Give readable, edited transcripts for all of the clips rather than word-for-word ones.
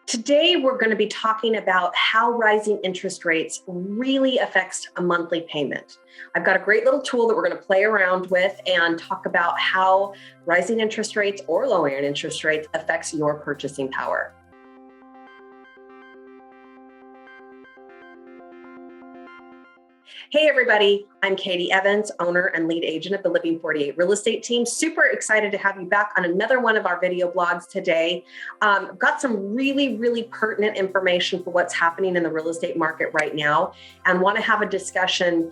Today, we're going to be talking about how rising interest rates really affects a monthly payment. I've got a great little tool that we're going to play around with and talk about how rising interest rates or lowering interest rates affects your purchasing power. Hey everybody, I'm Katie Evans, owner and lead agent of the Living 48 real estate team. Super excited to have you back on another one of our video blogs today. Got some really pertinent information for what's happening in the real estate market right now, and want to have a discussion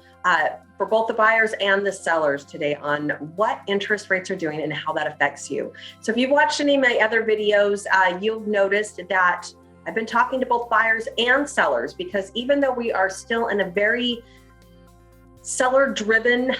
for both the buyers and the sellers today on what interest rates are doing and how that affects you. So if you've watched any of my other videos, you've noticed that I've been talking to both buyers and sellers, because even though we are still in a very seller-driven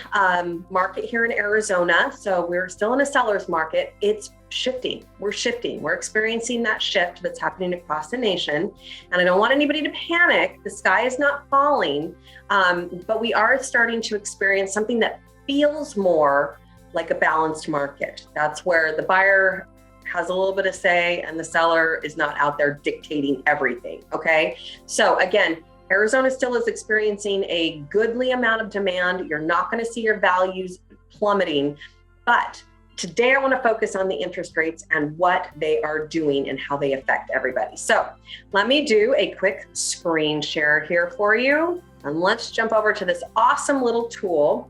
market here in Arizona, so we're still in a seller's market, it's shifting. We're shifting. We're experiencing that shift that's happening across the nation. And I don't want anybody to panic. The sky is not falling, but we are starting to experience something that feels more like a balanced market. That's where the buyer has a little bit of say and the seller is not out there dictating everything, okay? So again, Arizona still is experiencing a goodly amount of demand. You're not going to see your values plummeting, but today I want to focus on the interest rates and what they are doing and how they affect everybody. So let me do a quick screen share here for you, and let's jump over to this awesome little tool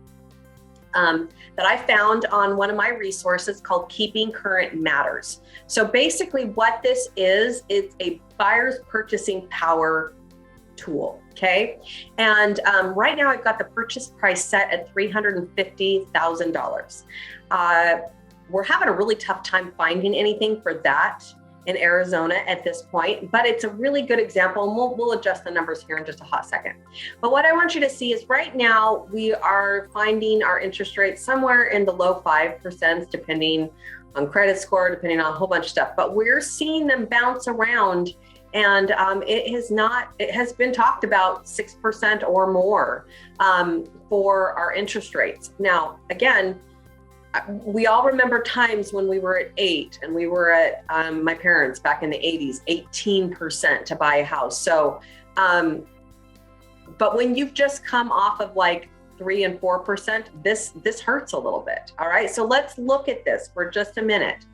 that I found on one of my resources called Keeping Current Matters. So basically what this is, it's a buyer's purchasing power tool, okay? And right now I've got the purchase price set at $350,000. We're having a really tough time finding anything for that in Arizona at this point, but it's a really good example, and we'll adjust the numbers here in just a hot second. But what I want you to see is right now we are finding our interest rates somewhere in the low 5%, depending on credit score, depending on a whole bunch of stuff, but we're seeing them bounce around. And it has been talked about 6% or more for our interest rates. Now, again, we all remember times when we were at 8 and we were at my parents back in the 80s, 18% to buy a house. So, but when you've just come off of like 3 and 4%, this hurts a little bit. All right. So let's look at this for just a minute.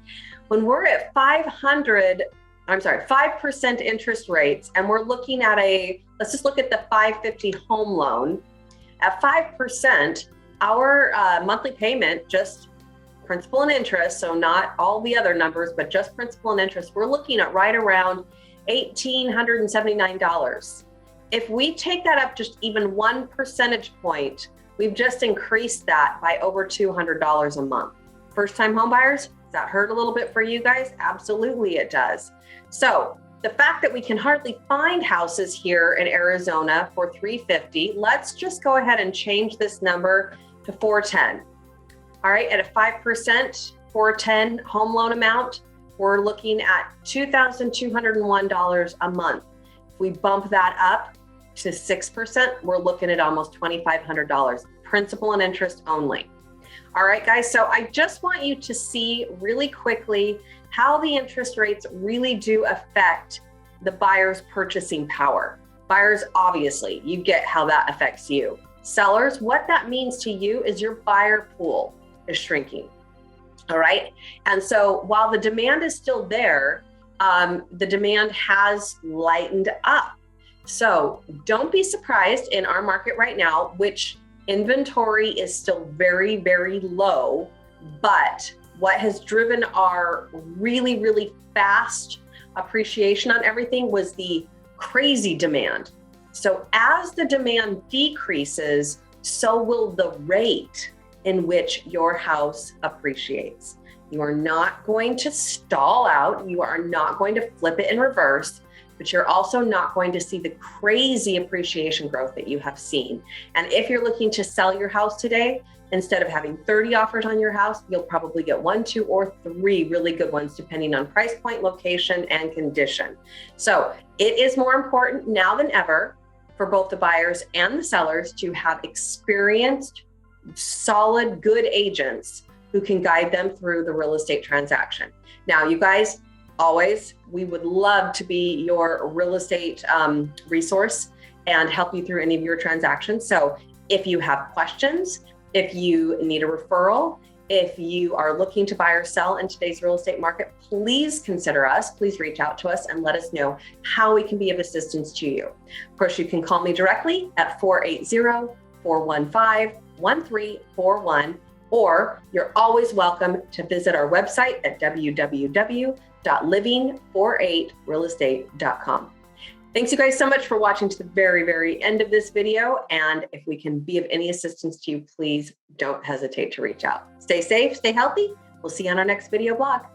When we're at 5% interest rates, and we're looking at let's just look at the 550 home loan. At 5%, our monthly payment, just principal and interest, so not all the other numbers, but just principal and interest, we're looking at right around $1,879. If we take that up just even 1 percentage point, we've just increased that by over $200 a month. First-time home buyers, does that hurt a little bit for you guys? Absolutely it does. So the fact that we can hardly find houses here in Arizona for $350, let's just go ahead and change this number to $410. All right, at a 5% $410 home loan amount, we're looking at $2,201 a month. If we bump that up to 6%, we're looking at almost $2,500, principal and interest only. All right, guys, so I just want you to see really quickly how the interest rates really do affect the buyer's purchasing power. Buyers, obviously, you get how that affects you. Sellers, what that means to you is your buyer pool is shrinking. All right, and so while the demand is still there, the demand has lightened up. So don't be surprised in our market right now, which inventory is still very low, but what has driven our really fast appreciation on everything was the crazy demand. So as the demand decreases, so will the rate in which your house appreciates. You are not going to stall out. You are not going to flip it in reverse, but you're also not going to see the crazy appreciation growth that you have seen. And if you're looking to sell your house today, instead of having 30 offers on your house, you'll probably get 1, 2, or 3 really good ones, depending on price point, location, and condition. So it is more important now than ever for both the buyers and the sellers to have experienced, solid, good agents who can guide them through the real estate transaction. Now, you guys, always, we would love to be your real estate resource and help you through any of your transactions. So if you have questions, if you need a referral, if you are looking to buy or sell in today's real estate market, please consider us. Please reach out to us and let us know how we can be of assistance to you. Of course, you can call me directly at 480-415-1341, or you're always welcome to visit our website at www.living48realestate.com. Thanks you guys so much for watching to the very, very end of this video. And if we can be of any assistance to you, please don't hesitate to reach out. Stay safe, stay healthy. We'll see you on our next video blog.